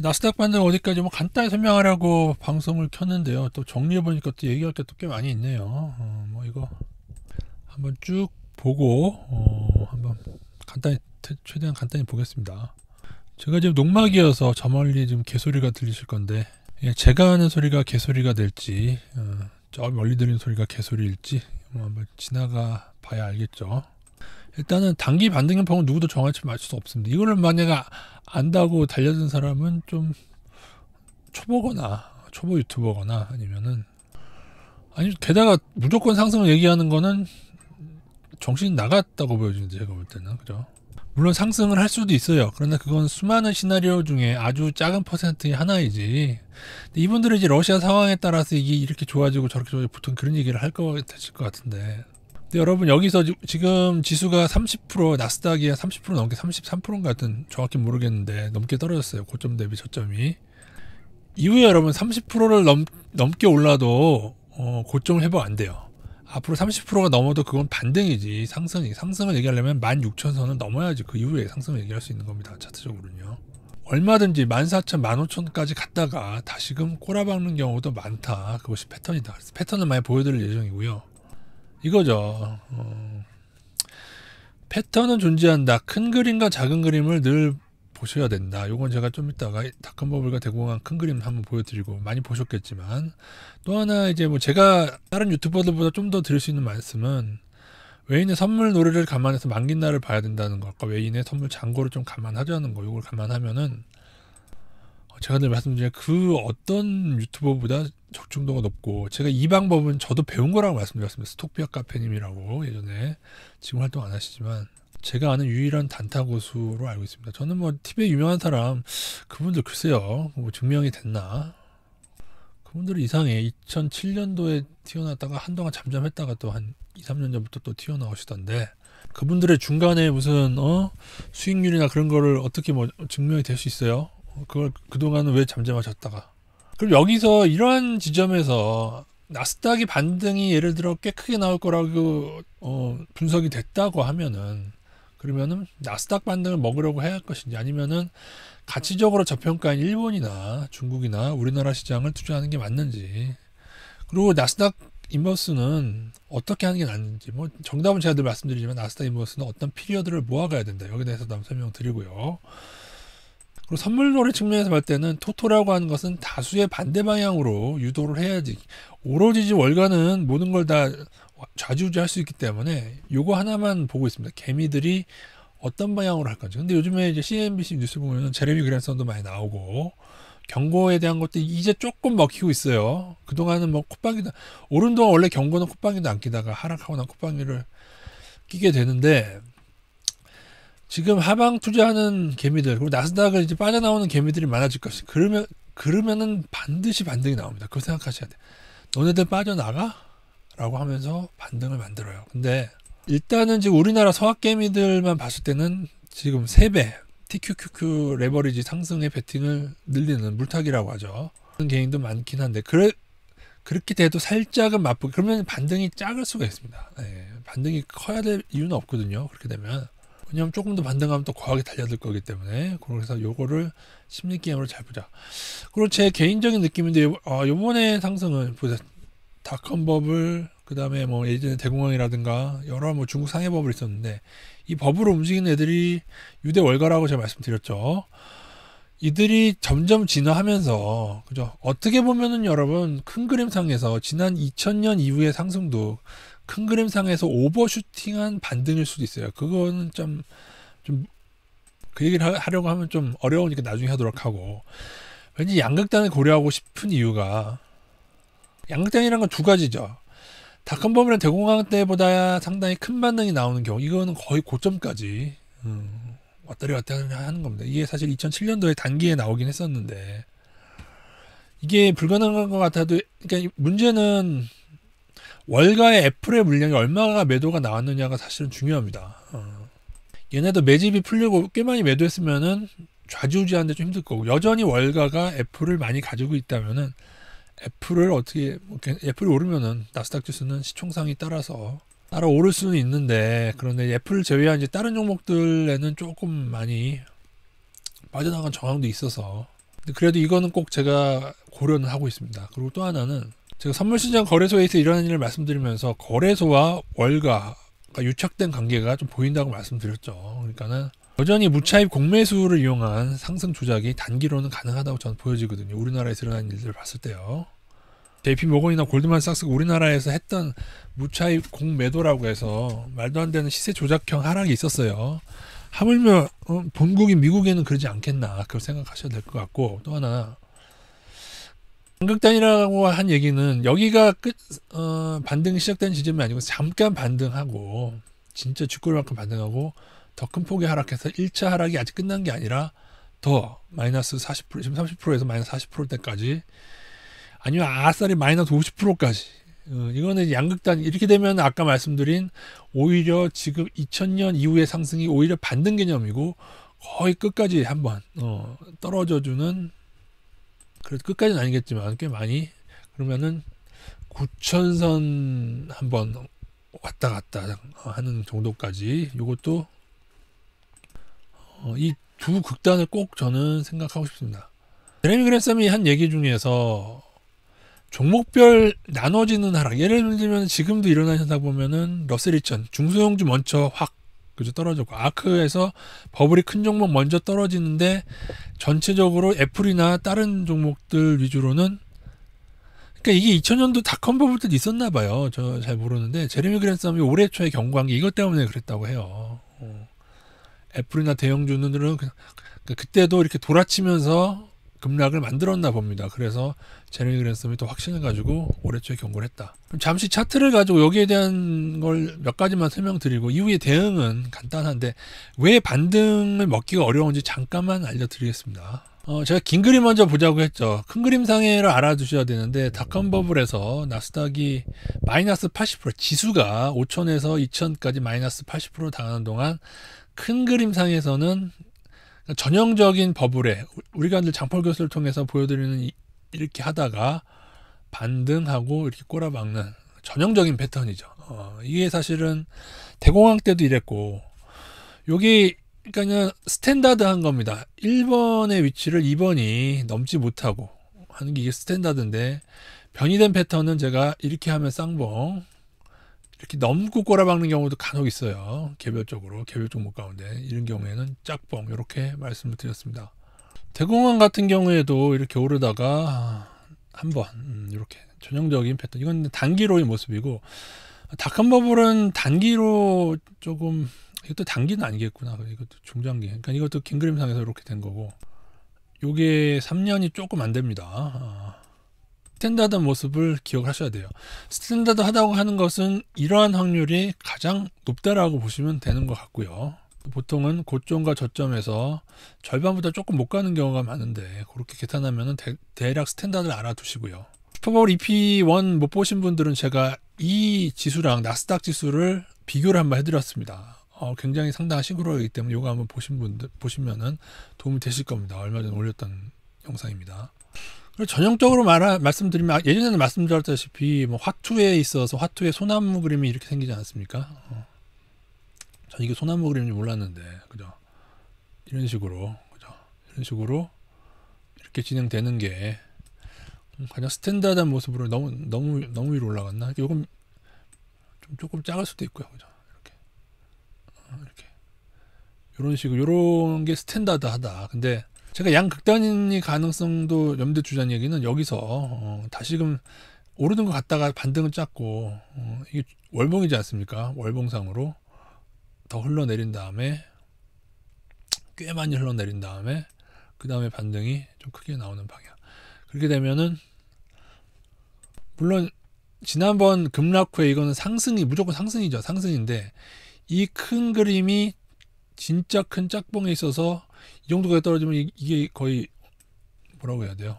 나스닥 반등 어디까지 뭐 간단히 설명하려고 방송을 켰는데요. 또 정리해보니까 또 얘기할 게 또 꽤 많이 있네요. 뭐 이거 한번 쭉 보고 한번 간단히 최대한 간단히 보겠습니다. 제가 지금 농막이어서 저 멀리 지금 개소리가 들리실 건데 제가 하는 소리가 개소리가 될지 저 멀리 들리는 소리가 개소리일지 한번 지나가 봐야 알겠죠. 일단은 단기 반등 형평은 누구도 정확히 맞출 수 없습니다. 이거를 만약에 안다고 달려든 사람은 좀 초보 유튜버거나 아니 게다가 무조건 상승을 얘기하는 거는 정신이 나갔다고 보여지는데 제가 볼 때는 그죠. 물론 상승을 할 수도 있어요. 그러나 그건 수많은 시나리오 중에 아주 작은 퍼센트의 하나이지. 이분들이 이제 러시아 상황에 따라서 이게 이렇게 좋아지고 저렇게 좋아지고 보통 그런 얘기를 할 거 되실 것 같은데. 근데 여러분 여기서 지금 지수가 30% 나스닥이 30% 넘게 33%인가 하여튼 정확히 모르겠는데 넘게 떨어졌어요. 고점 대비 저점이. 이후에 여러분 30%를 넘게 올라도 고점을 회복 안 돼요. 앞으로 30%가 넘어도 그건 반등이지 상승을 얘기하려면 16,000선을 넘어야지 그 이후에 상승을 얘기할 수 있는 겁니다. 차트적으로는요. 얼마든지 14,000, 15,000까지 갔다가 다시금 꼬라박는 경우도 많다. 그것이 패턴이다. 그래서 패턴을 많이 보여드릴 예정이고요. 이거죠. 패턴은 존재한다. 큰 그림과 작은 그림을 늘 보셔야 된다. 요건 제가 좀 이따가 닷컴버블과 대공황 큰 그림 한번 보여드리고 많이 보셨겠지만 또 하나 이제 뭐 제가 다른 유튜버들보다 좀 더 드릴 수 있는 말씀은 외인의 선물 노래를 감안해서 만긴 날을 봐야 된다는 것과 외인의 선물 잔고를 좀 감안하자는 거 요걸 감안하면은 제가 늘 말씀드린 그 어떤 유튜버보다 적중도가 높고 제가 이 방법은 저도 배운 거라고 말씀드렸습니다. 스톡피아 카페님이라고 예전에 지금 활동 안 하시지만 제가 아는 유일한 단타 고수로 알고 있습니다. 저는 뭐 팁에 유명한 사람 그분들 글쎄요 뭐 증명이 됐나 그분들은 이상해. 2007년도에 튀어나왔다가 한동안 잠잠했다가 또 한 2, 3년 전부터 또 튀어나오시던데 그분들의 중간에 무슨 수익률이나 그런 거를 어떻게 뭐 증명이 될 수 있어요? 그걸 그동안은 왜 잠잠하셨다가 그럼 여기서 이러한 지점에서 나스닥이 반등이 예를 들어 꽤 크게 나올 거라고 분석이 됐다고 하면은 그러면은 나스닥 반등을 먹으려고 해야 할 것인지 아니면은 가치적으로 저평가인 일본이나 중국이나 우리나라 시장을 투자하는 게 맞는지 그리고 나스닥 인버스는 어떻게 하는 게 낫는지 뭐 정답은 제가 늘 말씀드리지만 나스닥 인버스는 어떤 피리어드를 모아가야 된다. 여기에 대해서도 한번 설명드리고요. 그리고 선물놀이 측면에서 볼 때는 토토라고 하는 것은 다수의 반대 방향으로 유도를 해야지 오로지 월가는 모든 걸 다 좌지우지할 수 있기 때문에 요거 하나만 보고 있습니다. 개미들이 어떤 방향으로 할 건지. 근데 요즘에 이제 CNBC 뉴스 보면은 제레미 그랜선도 많이 나오고 경고에 대한 것도 이제 조금 먹히고 있어요. 그동안은 뭐 콧방귀도 오른 동안 원래 경고는 콧방귀도 안 끼다가 하락하고 난 콧방귀를 끼게 되는데 지금 하방 투자하는 개미들 그리고 나스닥을 이제 빠져나오는 개미들이 많아질 것이 그러면은 반드시 반등이 나옵니다. 그거 생각하셔야 돼. 너네들 빠져나가? 라고 하면서 반등을 만들어요. 근데 일단은 지금 우리나라 서학 개미들만 봤을 때는 지금 3배 TQQQ 레버리지 상승의 베팅을 늘리는 물타기라고 하죠. 그런 개인도 많긴 한데 그렇게 돼도 살짝은 맛보기 그러면 반등이 작을 수가 있습니다. 네, 반등이 커야 될 이유는 없거든요. 그렇게 되면 왜냐면 조금 더 반등하면 또 과하게 달려들 거기 때문에 그래서 요거를 심리 게임으로 잘 보자. 그리고 제 개인적인 느낌인데 요번에 상승은 보세요. 닷컴버블 그 다음에 뭐 예전에 대공황이라든가 여러 뭐 중국 상해버블 있었는데 이 버블을 움직이는 애들이 유대 월가라고 제가 말씀드렸죠. 이들이 점점 진화하면서 그죠. 어떻게 보면은 여러분 큰 그림상에서 지난 2000년 이후의 상승도 큰 그림상에서 오버슈팅한 반등일 수도 있어요. 그거는 좀 그 얘기를 하려고 하면 좀 어려우니까 나중에 하도록 하고 왠지 양극단을 고려하고 싶은 이유가 양극단이란 건 두 가지죠. 닷컴버블이나 대공황 때보다 상당히 큰 반등이 나오는 경우 이거는 거의 고점까지 왔다리 갔다리 하는 겁니다. 이게 사실 2007년도에 단기에 나오긴 했었는데 이게 불가능한 것 같아도 그러니까 문제는 월가의 애플의 물량이 얼마가 매도가 나왔느냐가 사실은 중요합니다. 얘네도 매집이 풀리고 꽤 많이 매도했으면은 좌지우지하는데 좀 힘들 거고 여전히 월가가 애플을 많이 가지고 있다면은 애플을 어떻게 애플이 오르면은 나스닥 지수는 시총상이 따라 오를 수는 있는데 그런데 애플을 제외한 이제 다른 종목들에는 조금 많이 빠져나간 정황도 있어서 그래도 이거는 꼭 제가 고려는 하고 있습니다. 그리고 또 하나는 제가 선물시장 거래소에서 일어나는 일을 말씀드리면서 거래소와 월가가 유착된 관계가 좀 보인다고 말씀드렸죠. 그러니까는 여전히 무차입 공매수를 이용한 상승 조작이 단기로는 가능하다고 저는 보여지거든요. 우리나라에서 일어나는 일들을 봤을 때요. JP모건이나 골드만삭스가 우리나라에서 했던 무차입 공매도라고 해서 말도 안 되는 시세 조작형 하락이 있었어요. 하물며 본국인 미국에는 그러지 않겠나 그걸 생각하셔야 될 것 같고, 또 하나 양극단이라고 한 얘기는 여기가 반등이 시작된 지점이 아니고 잠깐 반등하고 진짜 쥐꼬리만큼 반등하고 더 큰 폭의 하락해서 1차 하락이 아직 끝난 게 아니라 더 마이너스 40% 지금 30%에서 마이너스 40%대까지 아니면 아싸리 마이너스 50%까지 이거는 양극단. 이렇게 되면 아까 말씀드린 오히려 지금 2000년 이후의 상승이 오히려 반등 개념이고 거의 끝까지 한번 떨어져주는, 그래도 끝까지는 아니겠지만 꽤 많이, 그러면은 9,000선 한번 왔다 갔다 하는 정도까지, 이것도 이 두 극단을 꼭 저는 생각하고 싶습니다. 제레미 그랜섬이 한 얘기 중에서 종목별 나눠지는 하락, 예를 들면 지금도 일어나는 현상 보면은 러셀 2000 중소형주 먼저 확 그죠 떨어졌고, 아크에서 버블이 큰 종목 먼저 떨어지는데 전체적으로 애플이나 다른 종목들 위주로는, 그러니까 이게 2000년도 닷컴 버블 때도 있었나 봐요. 저 잘 모르는데 제레미 그랜섬이 올해 초에 경고한 게 이것 때문에 그랬다고 해요. 애플이나 대형주들은 그때도 이렇게 돌아치면서 급락을 만들었나 봅니다. 그래서 제레미 그랜섬이 또 확신을 가지고 올해 초에 경고를 했다. 그럼 잠시 차트를 가지고 여기에 대한 걸 몇 가지만 설명드리고 이후에 대응은 간단한데 왜 반등을 먹기가 어려운지 잠깐만 알려드리겠습니다. 제가 긴 그림 먼저 보자고 했죠. 큰 그림 상해를 알아두셔야 되는데 닷컴 버블에서 나스닥이 마이너스 80% 지수가 5,000에서 2,000까지 마이너스 80% 당하는 동안 큰 그림 상에서는 전형적인 버블에 우리가 늘 장폴 교수를 통해서 보여드리는 이렇게 하다가 반등하고 이렇게 꼬라박는 전형적인 패턴이죠. 이게 사실은 대공황 때도 이랬고, 여기 그러니까 스탠다드한 겁니다. 1번의 위치를 2번이 넘지 못하고 하는 게 이게 스탠다드인데, 변이된 패턴은 제가 이렇게 하면 쌍봉, 이렇게 넘고 꼬라박는 경우도 간혹 있어요. 개별적으로, 개별 종목 가운데. 이런 경우에는 짝봉, 이렇게 말씀을 드렸습니다. 대공황 같은 경우에도 이렇게 오르다가 한번 이렇게 전형적인 패턴. 이건 단기로의 모습이고, 닷컴 버블은 단기로 조금, 이것도 단기는 아니겠구나. 이것도 중장기. 그러니까 이것도 긴 그림상에서 이렇게 된 거고, 요게 3년이 조금 안 됩니다. 스탠다드 모습을 기억하셔야 돼요. 스탠다드 하다고 하는 것은 이러한 확률이 가장 높다라고 보시면 되는 것 같고요. 보통은 고점과 저점에서 절반보다 조금 못 가는 경우가 많은데, 그렇게 계산하면 대략 스탠다드를 알아두시고요. 슈퍼버블 EP1 못 보신 분들은 제가 이 지수랑 나스닥 지수를 비교를 한번 해드렸습니다. 굉장히 상당한 싱크로이기 때문에 이거 한번 보시면은 도움이 되실 겁니다. 얼마 전에 올렸던 영상입니다. 전형적으로 말씀드리면, 예전에는 말씀드렸다시피 뭐 화투에 있어서 화투의 소나무 그림이 이렇게 생기지 않았습니까? 전 이게 소나무 그림인지 몰랐는데, 그죠? 이런 식으로, 그죠? 이런 식으로 이렇게 진행되는 게 가장 스탠다드한 모습으로 너무 위로 올라갔나? 이건 조금 작을 수도 있고요, 그죠? 이렇게 이런 식으로, 이런 게 스탠다드하다. 근데 제가 양극단의 가능성도 염두에 두자는 얘기는, 여기서 다시금 오르는 것 같다가 반등을 짰고, 이게 월봉이지 않습니까? 월봉상으로 더 흘러내린 다음에, 꽤 많이 흘러내린 다음에 그 다음에 반등이 좀 크게 나오는 방향. 그렇게 되면은, 물론 지난번 급락 후에 이거는 상승이 무조건 상승이죠. 상승인데 이 큰 그림이 진짜 큰 짝봉에 있어서 이 정도가 떨어지면 이게 거의 뭐라고 해야 돼요?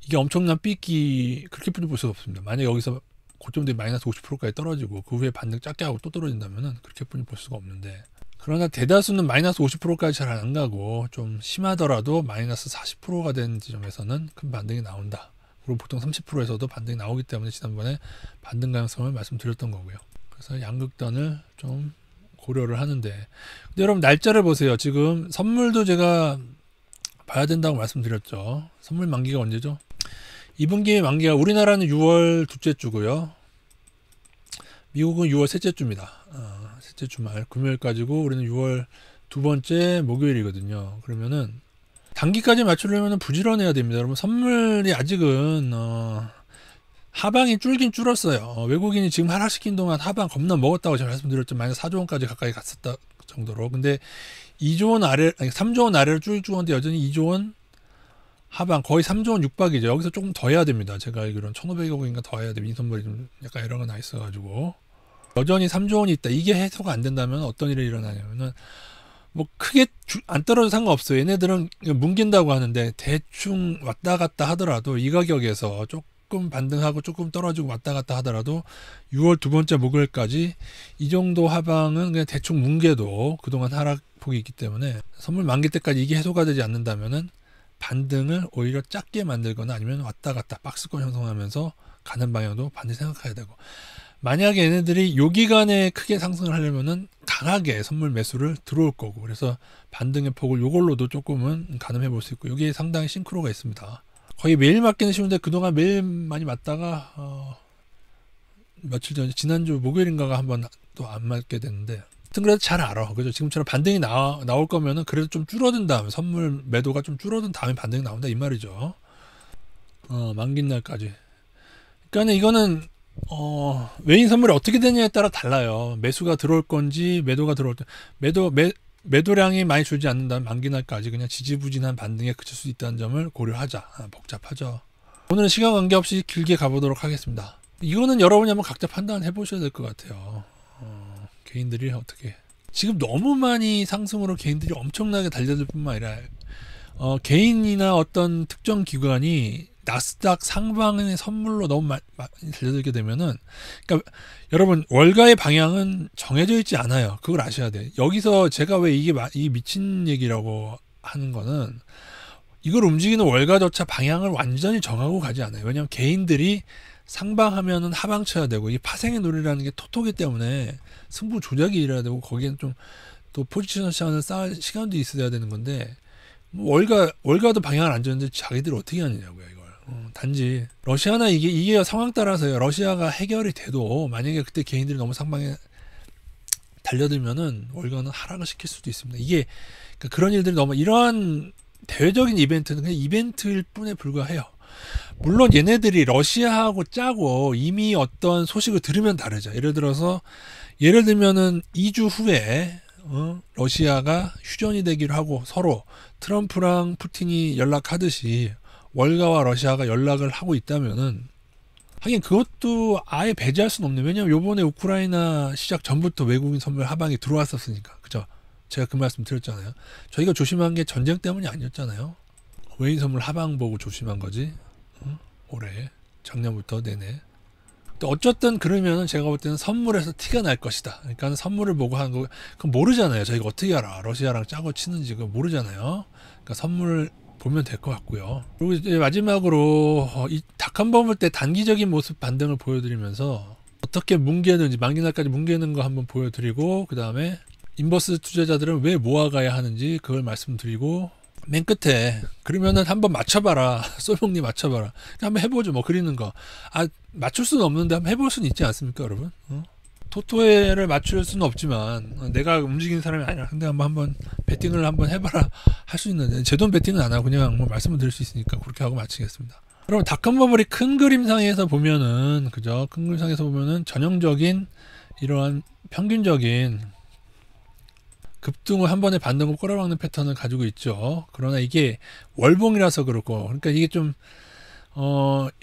이게 엄청난 삐끼, 그렇게 볼 수 없습니다. 만약 여기서 고점대 마이너스 50%까지 떨어지고 그 후에 반등 작게 하고 또 떨어진다면은 그렇게 볼 수가 없는데, 그러나 대다수는 마이너스 50%까지 잘 안 가고 좀 심하더라도 마이너스 40%가 된 지점에서는 큰 반등이 나온다. 그리고 보통 30%에서도 반등이 나오기 때문에 지난번에 반등 가능성을 말씀드렸던 거고요. 그래서 양극단을 좀 고려를 하는데, 근데 여러분 날짜를 보세요. 지금 선물도 제가 봐야 된다고 말씀드렸죠. 선물 만기가 언제죠? 2분기 만기가 우리나라는 6월 둘째 주고요. 미국은 6월 셋째 주입니다. 셋째 주말 금요일까지고 우리는 6월 두 번째 목요일이거든요. 그러면은 단기까지 맞추려면 부지런해야 됩니다. 여러분 선물이 아직은 하방이 줄긴 줄었어요. 외국인이 지금 하락시킨 동안 하방 겁나 먹었다고 제가 말씀드렸죠. 마이너스 4조 원까지 가까이 갔었다 정도로. 근데 2조 원 아래, 아니 3조 원 아래로 쭉 죽었는데 여전히 2조 원 하방 거의 3조 원 육박이죠. 여기서 조금 더 해야 됩니다. 제가 알기로는 1,500억 원인가 더 해야 됩니다. 인선물이 좀 약간 에러가 나 있어가지고 여전히 3조 원이 있다. 이게 해소가 안 된다면 어떤 일이 일어나냐면은 뭐 크게 안 떨어져 상관없어요. 얘네들은 뭉긴다고 하는데 대충 왔다 갔다 하더라도 이 가격에서 조금 반등하고 조금 떨어지고 왔다 갔다 하더라도 6월 두 번째 목요일까지 이 정도 하방은 그냥 대충 뭉개도 그동안 하락폭이 있기 때문에 선물 만기 때까지 이게 해소가 되지 않는다면은 반등을 오히려 작게 만들거나 아니면 왔다 갔다 박스권 형성하면서 가는 방향도 반드시 생각해야 되고, 만약에 얘네들이 요 기간에 크게 상승을 하려면은 강하게 선물 매수를 들어올 거고, 그래서 반등의 폭을 요걸로도 조금은 가늠해 볼 수 있고, 여기에 상당히 싱크로가 있습니다. 거의 매일 맞기는 쉬운데 그동안 매일 많이 맞다가 며칠 전에 지난주 목요일인가가 한번 또 안 맞게 됐는데, 하여튼 그래도 잘 알아. 그죠? 지금처럼 반등이 나올 거면은 그래도 좀 줄어든 다음에, 선물 매도가 좀 줄어든 다음에 반등이 나온다 이 말이죠. 만기 날까지. 그러니까 이거는 외인 선물이 어떻게 되냐에 따라 달라요. 매수가 들어올 건지 매도가 들어올 때, 매도량이 많이 줄지 않는다면 만기 날까지 그냥 지지부진한 반등에 그칠 수 있다는 점을 고려하자. 복잡하죠. 오늘은 시간 관계없이 길게 가보도록 하겠습니다. 이거는 여러분이 한번 각자 판단해 보셔야 될 것 같아요. 개인들이 어떻게, 지금 너무 많이 상승으로 개인들이 엄청나게 달려들 뿐만 아니라 개인이나 어떤 특정 기관이 나스닥 상방의 선물로 너무 많이 달려들게 되면은, 그러니까 여러분 월가의 방향은 정해져 있지 않아요. 그걸 아셔야 돼요. 여기서 제가 왜 이게 미친 얘기라고 하는 거는, 이걸 움직이는 월가조차 방향을 완전히 정하고 가지 않아요. 왜냐하면 개인들이 상방하면은 하방 쳐야 되고, 이 파생의 놀이라는 게 토토기 때문에 승부 조작이 일어야 되고, 거기엔 좀 또 포지션 시간을 쌓을 시간도 있어야 되는 건데, 뭐 월가도 방향을 안 줬는데 자기들이 어떻게 하느냐고요, 이걸. 단지 러시아나 이게 상황 따라서요. 러시아가 해결이 돼도 만약에 그때 개인들이 너무 상방에 달려들면은 월가는 하락을 시킬 수도 있습니다. 이게 그러니까 그런 일들이 너무, 이러한 대외적인 이벤트는 그냥 이벤트일 뿐에 불과해요. 물론 얘네들이 러시아하고 짜고 이미 어떤 소식을 들으면 다르죠. 예를 들면은 2주 후에 러시아가 휴전이 되기로 하고 서로 트럼프랑 푸틴이 연락하듯이 월가와 러시아가 연락을 하고 있다면은, 하긴 그것도 아예 배제할 수는 없네요. 왜냐면 요번에 우크라이나 시작 전부터 외국인 선물 하방이 들어왔었으니까. 그죠? 제가 그 말씀 드렸잖아요. 저희가 조심한 게 전쟁 때문이 아니었잖아요. 외인 선물 하방 보고 조심한 거지. 올해 작년부터 내내. 또 어쨌든 그러면은 제가 볼 때는 선물에서 티가 날 것이다. 그러니까 선물을 보고 하는 거, 그건 모르잖아요. 저희가 어떻게 알아? 러시아랑 짜고 치는지 그거 모르잖아요. 그러니까 선물 보면 될 것 같고요. 그리고 이제 마지막으로 이 닷컴버블 때 단기적인 모습 반등을 보여드리면서 어떻게 뭉개는지, 만기날까지 뭉개는 거 한번 보여드리고, 그 다음에 인버스 투자자들은 왜 모아가야 하는지 그걸 말씀드리고, 맨 끝에 그러면은 한번 맞춰봐라. 솔목님 맞춰봐라. 한번 해보죠. 뭐 그리는 거. 맞출 수는 없는데 한번 해볼 수는 있지 않습니까, 여러분? 토토에를 맞출 수는 없지만 내가 움직이는 사람이 아니라, 근데 한번 배팅을 한번 해봐라 할 수 있는데, 제 돈 배팅은 안 하고 그냥 뭐 말씀을 드릴 수 있으니까 그렇게 하고 마치겠습니다. 여러분 닷컴버블이 큰 그림상에서 보면은, 그죠? 큰 그림상에서 보면은 전형적인 이러한 평균적인 급등을 한 번에 반등을 꼬라박는 패턴을 가지고 있죠. 그러나 이게 월봉이라서 그렇고, 그러니까 이게 좀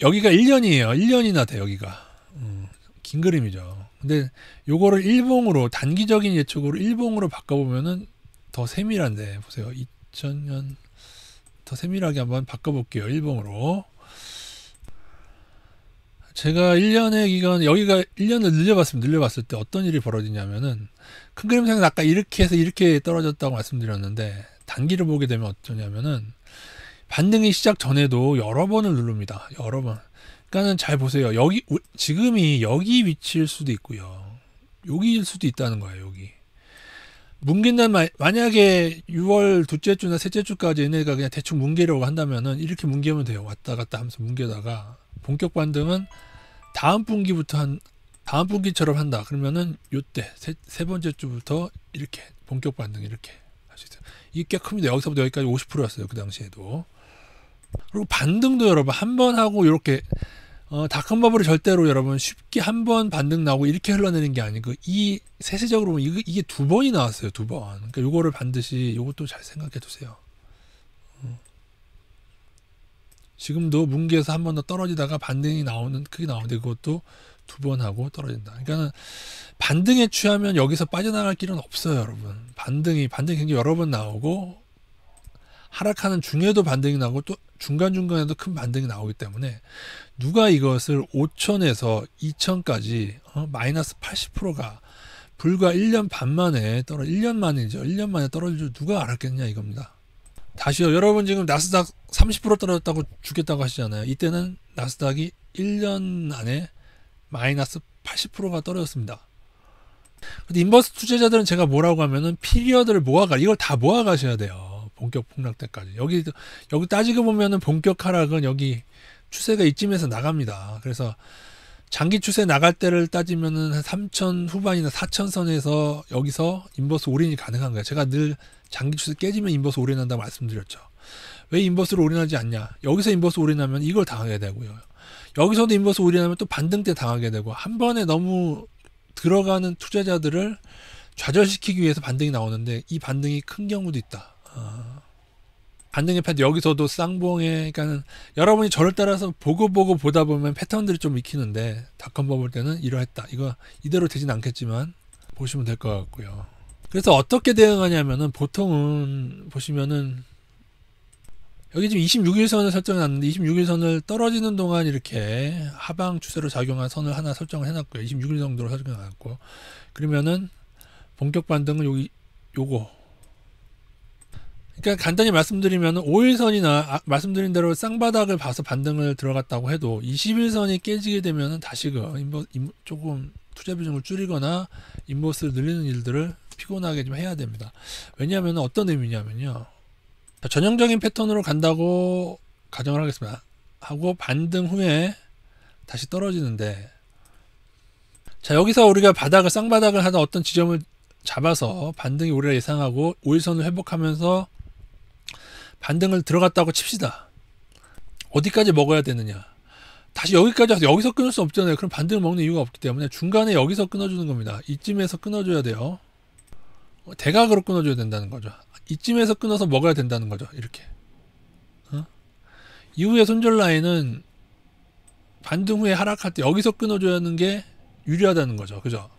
여기가 1년이에요. 1년이나 돼 여기가. 긴 그림이죠. 근데 요거를 일봉으로, 단기적인 예측으로 일봉으로 바꿔보면은 더 세밀한데, 보세요. 2000년 더 세밀하게 한번 바꿔볼게요. 일봉으로. 제가 1년의 기간, 여기가 1년을 늘려봤을 때 어떤 일이 벌어지냐면은, 큰 그림상은 아까 이렇게 해서 이렇게 떨어졌다고 말씀드렸는데, 단기를 보게 되면 어쩌냐면은 반등이 시작 전에도 여러 번을 누릅니다. 여러 번. 그러니까는 잘 보세요. 지금이 여기 위치일 수도 있고요. 여기일 수도 있다는 거예요. 여기. 뭉긴다는 만약에 6월 둘째 주나 셋째 주까지 얘네가 그냥 대충 뭉개려고 한다면은 이렇게 뭉개면 돼요. 왔다 갔다 하면서 뭉개다가 본격 반등은 다음 분기처럼 한다. 그러면은 요때 세 번째 주부터 이렇게 본격 반등 이렇게 할 수 있어요. 이게 꽤 큽니다. 여기서부터 여기까지 50%였어요. 그 당시에도. 그리고 반등도 여러분 한 번 하고 이렇게 닷컴버블이 절대로 여러분 쉽게 한 번 반등 나오고 이렇게 흘러내는 게 아니고 이 세세적으로 보면 이게 두 번이 나왔어요. 두 번. 그러니까 요거를 반드시 요것도 잘 생각해 두세요. 지금도 뭉개서 한 번 더 떨어지다가 반등이 크게 나오는데 그것도 두 번 하고 떨어진다. 그러니까는 반등에 취하면 여기서 빠져나갈 길은 없어요, 여러분. 반등이 굉장히 여러 번 나오고 하락하는 중에도 반등이 나오고 또 중간중간에도 큰 반등이 나오기 때문에 누가 이것을 5천에서 2천까지 마이너스 80%가 불과 1년 반 만에 1년 만이죠. 1년 만에 떨어질 줄 누가 알았겠냐 이겁니다. 다시요. 여러분 지금 나스닥 30% 떨어졌다고 죽겠다고 하시잖아요. 이때는 나스닥이 1년 안에 마이너스 80%가 떨어졌습니다. 근데 인버스 투자자들은 제가 뭐라고 하면은 피리어드를 이걸 다 모아가셔야 돼요. 본격 폭락 때까지. 여기 따지고 보면은 본격 하락은 여기 추세가 이쯤에서 나갑니다. 그래서 장기 추세 나갈 때를 따지면은 한 3천 후반이나 4천 선에서 여기서 인버스 올인이 가능한 거예요. 제가 늘 장기 추세 깨지면 인버스 올인한다고 말씀드렸죠. 왜 인버스를 올인하지 않냐? 여기서 인버스 올인하면 이걸 당하게 되고요. 여기서도 인버스 올인하면 또 반등 때 당하게 되고 한 번에 너무 들어가는 투자자들을 좌절시키기 위해서 반등이 나오는데 이 반등이 큰 경우도 있다. 반등의 패턴 여기서도 쌍봉에 그러니까는 여러분이 저를 따라서 보고 보다 보면 패턴들이 좀 익히는데 닷컴버블 때는 이러했다. 이거 이대로 되진 않겠지만 보시면 될 것 같고요. 그래서 어떻게 대응하냐면은 보통은 보시면은 여기 지금 26일선을 설정해놨는데 26일선을 떨어지는 동안 이렇게 하방 추세로 작용한 선을 하나 설정을 해놨고요. 26일 정도로 설정해놨고 그러면은 본격 반등은 요거 그러니까 간단히 말씀드리면 5일선이나 말씀드린 대로 쌍바닥을 봐서 반등을 들어갔다고 해도 21선이 깨지게 되면 다시금 조금 투자 비중을 줄이거나 인버스를 늘리는 일들을 피곤하게 좀 해야 됩니다. 왜냐하면 어떤 의미냐면요. 전형적인 패턴으로 간다고 가정을 하겠습니다. 하고 반등 후에 다시 떨어지는데 자 여기서 우리가 쌍바닥을 하다 어떤 지점을 잡아서 반등이 우리가 예상하고 5일선을 회복하면서 반등을 들어갔다고 칩시다. 어디까지 먹어야 되느냐? 다시 여기까지 와서 여기서 끊을 수 없잖아요. 그럼 반등을 먹는 이유가 없기 때문에 중간에 여기서 끊어주는 겁니다. 이쯤에서 끊어줘야 돼요. 대각으로 끊어줘야 된다는 거죠. 이쯤에서 끊어서 먹어야 된다는 거죠. 이렇게. 이후에 손절 라인은 반등 후에 하락할 때 여기서 끊어줘야 하는 게 유리하다는 거죠. 그죠?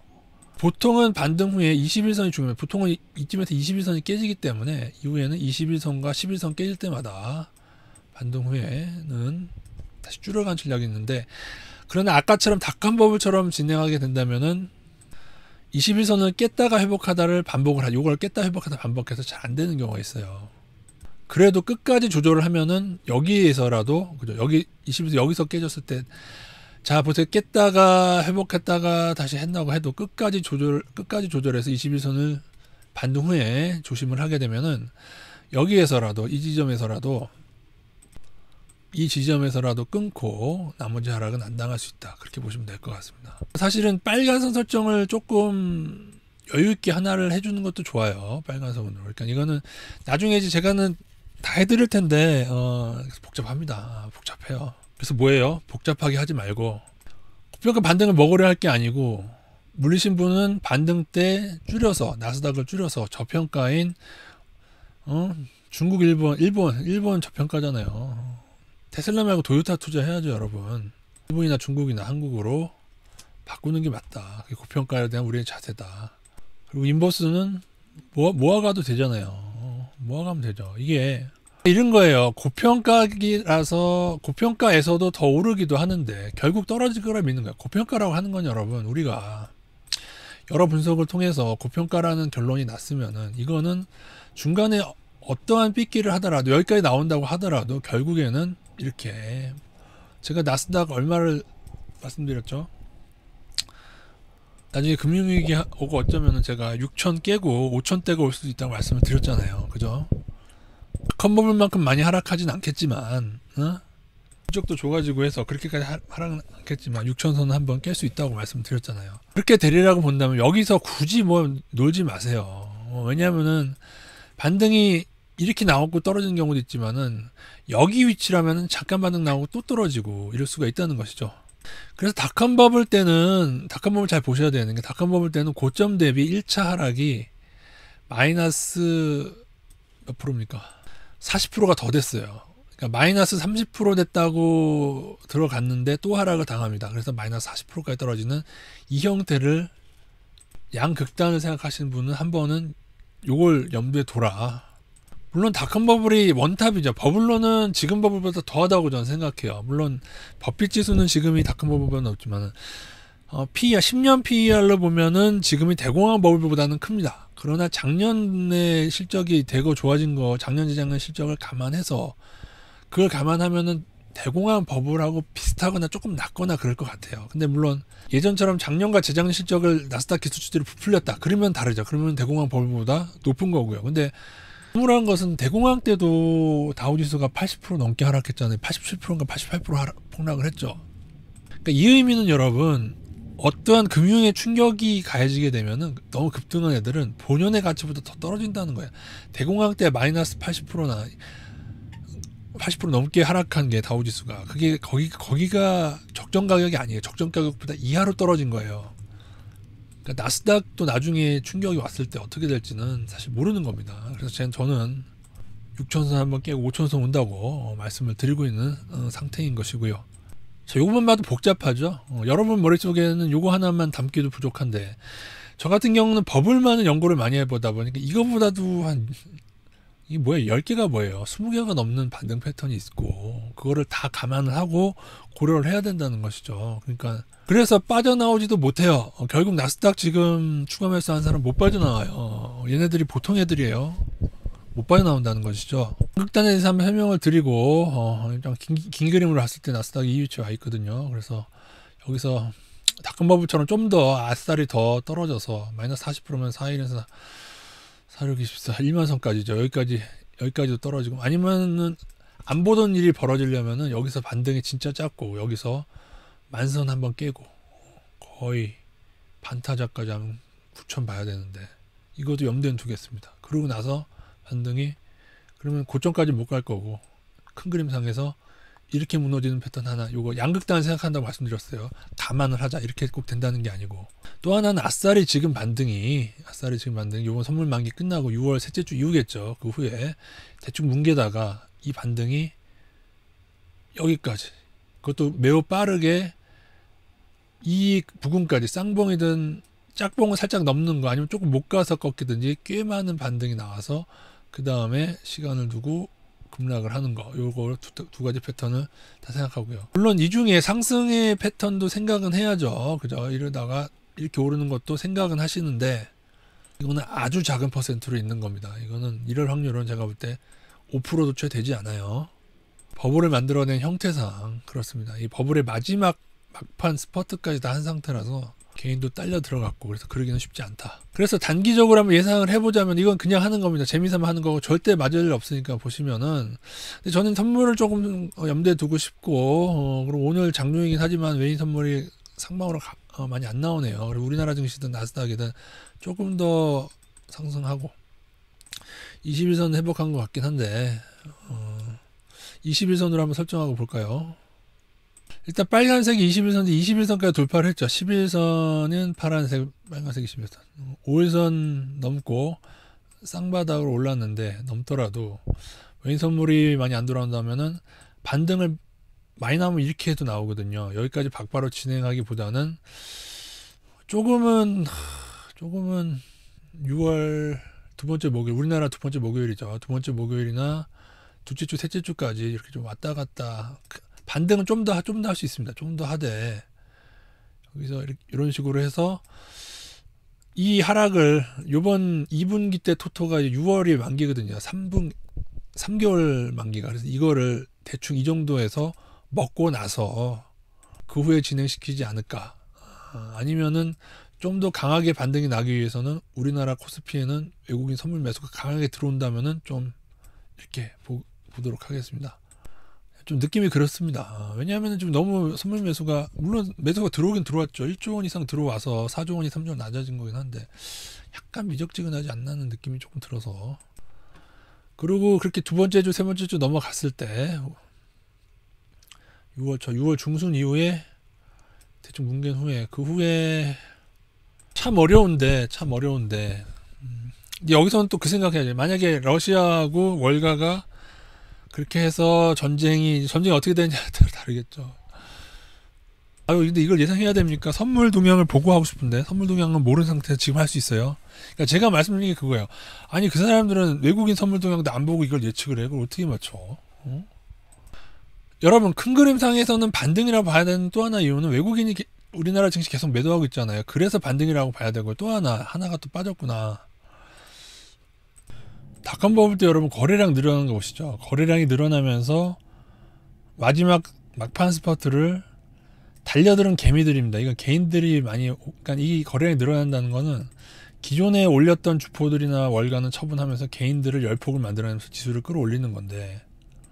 보통은 반등 후에 21선이 중요해요. 보통은 이쯤에서 21선이 깨지기 때문에 이후에는 21선과 11선 깨질 때마다 반등 후에는 다시 줄어간 전략이 있는데 그러나 아까처럼 닷컴버블처럼 진행하게 된다면은 21선을 깼다가 회복하다를 반복을 하죠. 요걸 깼다 회복하다 반복해서 잘 안 되는 경우가 있어요. 그래도 끝까지 조절을 하면은 여기에서라도 그죠? 여기 21선 여기서 깨졌을 때 자 보세요. 깼다가 회복했다가 다시 했다고 해도 끝까지 조절해서 21선을 반등 후에 조심을 하게 되면은 여기에서라도 이 지점에서라도 끊고 나머지 하락은 안 당할 수 있다. 그렇게 보시면 될 것 같습니다. 사실은 빨간선 설정을 조금 여유있게 하나를 해주는 것도 좋아요. 빨간선으로. 그러니까 이거는 나중에 이제 제가는 다 해드릴 텐데 복잡합니다. 복잡해요. 그래서 뭐예요? 복잡하게 하지 말고 고평가 반등을 먹으려 할 게 아니고 물리신 분은 반등 때 줄여서 나스닥을 줄여서 저평가인 중국 일본 저평가잖아요. 테슬라 말고 도요타 투자해야죠, 여러분. 일본이나 중국이나 한국으로 바꾸는 게 맞다. 그게 고평가에 대한 우리의 자세다. 그리고 인버스는 모아가도 되잖아요. 모아가면 되죠. 이게 이런 거예요. 고평가에서도 더 오르기도 하는데 결국 떨어질 거라 믿는 거예요. 고평가라고 하는 건 여러분 우리가 여러 분석을 통해서 고평가라는 결론이 났으면은 이거는 중간에 어떠한 삐끼를 하더라도 여기까지 나온다고 하더라도 결국에는 이렇게 제가 나스닥 얼마를 말씀드렸죠? 나중에 금융위기 오고 어쩌면은 제가 6천 깨고 5천대가 올 수도 있다고 말씀을 드렸잖아요. 그죠? 컨버블만큼 많이 하락하진 않겠지만, 실적도 좋아지고 해서 그렇게까지 하락은 않겠지만 6천선은 한번 깰 수 있다고 말씀드렸잖아요. 그렇게 되리라고 본다면 여기서 굳이 뭐 놀지 마세요. 왜냐하면은 반등이 이렇게 나오고 떨어지는 경우도 있지만은 여기 위치라면은 잠깐 반등 나오고 또 떨어지고 이럴 수가 있다는 것이죠. 그래서 닷컴버블 때는 닷컴버블 잘 보셔야 되는 게 닷컴버블 때는 고점 대비 1차 하락이 마이너스 몇 프로입니까? 40%가 더 됐어요. 그러니까 마이너스 30% 됐다고 들어갔는데 또 하락을 당합니다. 그래서 마이너스 40%까지 떨어지는 이 형태를 양극단을 생각하시는 분은 한 번은 요걸 염두에 둬라. 물론 닷컴버블이 원탑이죠. 버블로는 지금 버블보다 더하다고 저는 생각해요. 물론 버핏 지수는 지금이 닷컴버블보다는 없지만 PER 10년 PER로 보면은 지금이 대공황 버블보다는 큽니다. 그러나 작년에 실적이 되고 좋아진 거, 작년 재작년 실적을 감안해서 그걸 감안하면은 대공황 버블하고 비슷하거나 조금 낮거나 그럴 것 같아요. 근데 물론 예전처럼 작년과 재작년 실적을 나스닥 기술주들이 부풀렸다. 그러면 다르죠. 그러면 대공황 버블보다 높은 거고요. 근데 우물한 것은 대공황 때도 다우지수가 80% 넘게 하락했잖아요. 87%인가 88% 폭락을 했죠. 그러니까 이 의미는 여러분, 어떠한 금융의 충격이 가해지게 되면은 너무 급등한 애들은 본연의 가치보다 더 떨어진다는 거예요. 대공황 때 마이너스 80%나 80% 넘게 하락한 게 다우지수가, 그게 거기가 적정 가격이 아니에요. 적정 가격보다 이하로 떨어진 거예요. 그러니까 나스닥도 나중에 충격이 왔을 때 어떻게 될지는 사실 모르는 겁니다. 그래서 저는 6천선 한번 깨고 5천선 온다고 말씀을 드리고 있는 상태인 것이고요. 자, 요것만 봐도 복잡하죠. 여러분 머릿속에는 요거 하나만 담기도 부족한데, 저 같은 경우는 버블만은 연구를 많이 해보다 보니까 이거보다도 이게 뭐예요? 10개가 뭐예요? 20개가 넘는 반등 패턴이 있고, 그거를 다 감안을 하고 고려를 해야 된다는 것이죠. 그러니까 그래서 빠져나오지도 못해요. 결국 나스닥 지금 추가 매수한 사람 못 빠져나와요. 얘네들이 보통 애들이에요. 못 빠져나온다는 것이죠. 극단에 대해서 한번 설명을 드리고, 일단 긴 그림으로 봤을 때 나스닥이 이 위치에 와 있거든요. 그래서 여기서 닷컴버블처럼 좀 더 아싸리 더 떨어져서 마이너스 40%면 4일에서 46, 24, 1만선까지죠. 여기까지도 떨어지고, 아니면은 안 보던 일이 벌어지려면은 여기서 반등이 진짜 작고, 여기서 만선 한번 깨고, 거의 반타작까지 하면 9천 봐야 되는데, 이것도 염두에 두겠습니다. 그러고 나서 반등이, 그러면 고점까지 못 갈 거고, 큰 그림상에서 이렇게 무너지는 패턴 하나, 요거 양극단 생각한다고 말씀드렸어요. 감안을 하자, 이렇게 꼭 된다는 게 아니고. 또 하나는 아싸리 지금 반등이 요번 선물 만기 끝나고 6월 셋째 주 이후겠죠. 그 후에 대충 뭉개다가 이 반등이 여기까지, 그것도 매우 빠르게 이 부근까지, 쌍봉이든 짝봉을 살짝 넘는 거, 아니면 조금 못 가서 꺾이든지 꽤 많은 반등이 나와서 그 다음에 시간을 두고 급락을 하는 거, 요거 두 가지 패턴을 다 생각하고요. 물론 이 중에 상승의 패턴도 생각은 해야죠. 그죠? 이러다가 이렇게 오르는 것도 생각은 하시는데, 이거는 아주 작은 퍼센트로 있는 겁니다. 이거는 이럴 확률은 제가 볼 때 5%도 채 되지 않아요. 버블을 만들어낸 형태상 그렇습니다. 이 버블의 마지막 막판 스퍼트까지 다 한 상태라서 개인도 딸려 들어갔고, 그래서 그러기는 쉽지 않다. 그래서 단기적으로 한번 예상을 해보자면 이건 그냥 하는 겁니다. 재미삼아 하는 거고 절대 맞을 일 없으니까 보시면은. 근데 저는 선물을 조금 염두에 두고 싶고, 그리고 오늘 장중이긴 하지만 외인 선물이 상방으로 많이 안 나오네요. 그리고 우리나라 증시든 나스닥이든 조금 더 상승하고 21선 회복한 것 같긴 한데, 21선으로 한번 설정하고 볼까요? 일단 빨간색이 21선인데 21선까지 돌파를 했죠. 11선은 파란색, 빨간색 21선. 5일선 넘고 쌍바닥으로 올랐는데, 넘더라도 외인 선물이 많이 안 들어온다면은 반등을 많이 나오면 이렇게 해도 나오거든요. 여기까지 박바로 진행하기보다는 조금은 6월 두 번째 목요일, 우리나라 두 번째 목요일이죠. 두 번째 목요일이나 둘째 주, 셋째 주까지 이렇게 좀 왔다 갔다, 반등은 좀 더 할 수 있습니다. 좀 더 하되, 여기서 이런 식으로 해서 이 하락을, 요번 2분기 때 토토가 6월이 만기거든요. 3개월 만기가. 그래서 이거를 대충 이 정도에서 먹고 나서 그 후에 진행시키지 않을까. 아니면은 좀 더 강하게 반등이 나기 위해서는 우리나라 코스피에는 외국인 선물 매수가 강하게 들어온다면은 좀 이렇게 보도록 하겠습니다. 좀 느낌이 그렇습니다. 왜냐하면 지금 너무 선물 매수가, 물론 매수가 들어오긴 들어왔죠. 1조 원 이상 들어와서 4조 원이 3조 원 낮아진 거긴 한데 약간 미적지근하지 않나는 느낌이 조금 들어서. 그리고 그렇게 두 번째 주, 세 번째 주 넘어갔을 때 6월 중순 이후에 대충 뭉갠 후에, 그 후에 참 어려운데 여기서는 또 그 생각해야죠. 만약에 러시아하고 월가가 그렇게 해서 전쟁이 어떻게 되느냐에 따라 다르겠죠. 근데 이걸 예상해야 됩니까? 선물 동향을 보고 하고 싶은데 선물 동향은 모르는 상태에서 지금 할 수 있어요. 그러니까 제가 말씀드린 게 그거예요. 아니, 그 사람들은 외국인 선물 동향도 안 보고 이걸 예측을 해. 그걸 어떻게 맞춰? 여러분, 큰 그림상에서는 반등이라고 봐야 되는 또 하나 이유는 외국인이 우리나라 증시 계속 매도하고 있잖아요. 그래서 반등이라고 봐야 되고, 또 하나가 또 빠졌구나. 닷컴 버블 때 여러분 거래량 늘어나는 거 보시죠. 거래량이 늘어나면서 마지막 막판 스퍼트를 달려드는 개미들입니다. 이건 개인들이 그러니까 이 거래량이 늘어난다는 거는 기존에 올렸던 주포들이나 월가는 처분하면서 개인들을 열폭을 만들어내면서 지수를 끌어올리는 건데,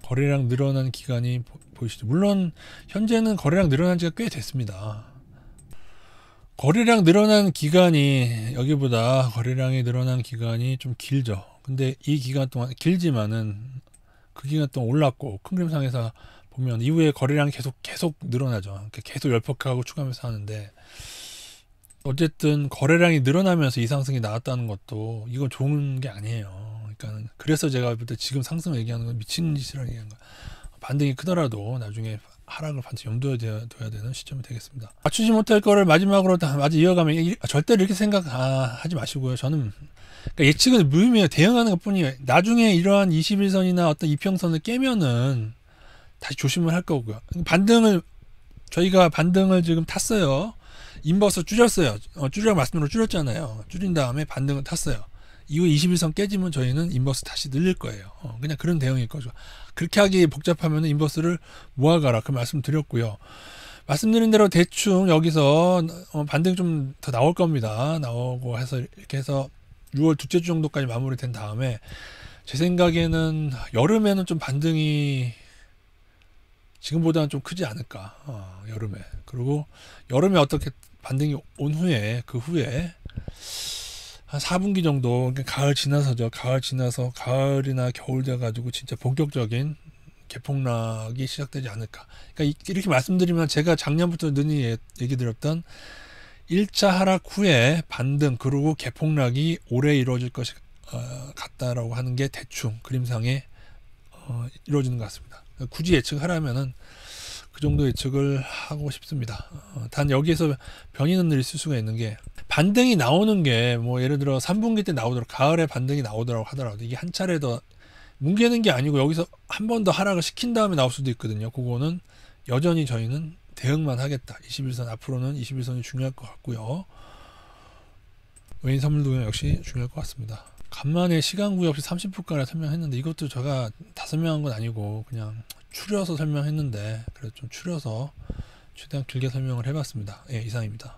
거래량 늘어난 기간이 보이시죠? 물론 현재는 거래량 늘어난 지가 꽤 됐습니다. 거래량 늘어난 기간이, 여기보다 거래량이 늘어난 기간이 좀 길죠. 근데 이 기간 동안 길지만은 그 기간 동안 올랐고, 큰 그림상에서 보면 이후에 거래량이 계속 늘어나죠. 계속 열폭하고 추가하면서 하는데, 어쨌든 거래량이 늘어나면서 이 상승이 나왔다는 것도 이건 좋은 게 아니에요. 그러니까 그래서 제가 볼 때 지금 상승을 얘기하는 건 미친 짓이라는 얘기한 거야. 반등이 크더라도 나중에 하락을 반드시 염두에 둬야 되는 시점이 되겠습니다. 맞추지 못할 거를 마지막으로 이어가면 절대 이렇게 생각하지 마시고요. 저는 그러니까 예측은 무의미해요. 대응하는 것 뿐이에요. 나중에 이러한 21선이나 어떤 이평선을 깨면은 다시 조심을 할 거고요. 저희가 반등을 지금 탔어요. 인버스 줄였어요. 줄이라고 말씀으로 줄였잖아요. 줄인 다음에 반등을 탔어요. 이후 21선 깨지면 저희는 인버스 다시 늘릴 거예요. 그냥 그런 대응일 거죠. 그렇게 하기 복잡하면 인버스를 모아가라, 그 말씀 드렸고요. 말씀드린 대로 대충 여기서 반등이 좀 더 나올 겁니다. 나오고 해서 이렇게 해서 6월 둘째 주 정도까지 마무리된 다음에 제 생각에는 여름에는 좀 반등이 지금보다는 좀 크지 않을까. 여름에. 그리고 여름에 어떻게 반등이 온 후에, 그 후에 한 4분기 정도, 그러니까 가을 지나서죠. 가을 지나서 가을이나 겨울 돼가지고 진짜 본격적인 개폭락이 시작되지 않을까. 그러니까 이렇게 말씀드리면 제가 작년부터 능히 얘기 드렸던 1차 하락 후에 반등, 그리고 개폭락이 올해 이루어질 것이 같다라고 하는 게 대충 그림상에 이루어지는 것 같습니다. 굳이 예측하라면은 그 정도 예측을 하고 싶습니다. 단 여기에서 변이는 늘 있을 수가 있는 게, 반등이 나오는 게 뭐 예를 들어 3분기 때 나오더라도, 가을에 반등이 나오더라고 하더라도 이게 한 차례 더 뭉개는 게 아니고 여기서 한 번 더 하락을 시킨 다음에 나올 수도 있거든요. 그거는 여전히 저희는 대응만 하겠다. 21선, 앞으로는 21선이 중요할 것 같고요. 외인 선물 동향 역시 중요할 것 같습니다. 간만에 시간구역 없이 30분가량 설명했는데, 이것도 제가 다 설명한 건 아니고 그냥 추려서 설명했는데, 그래도 좀 추려서 최대한 길게 설명을 해봤습니다. 예, 이상입니다.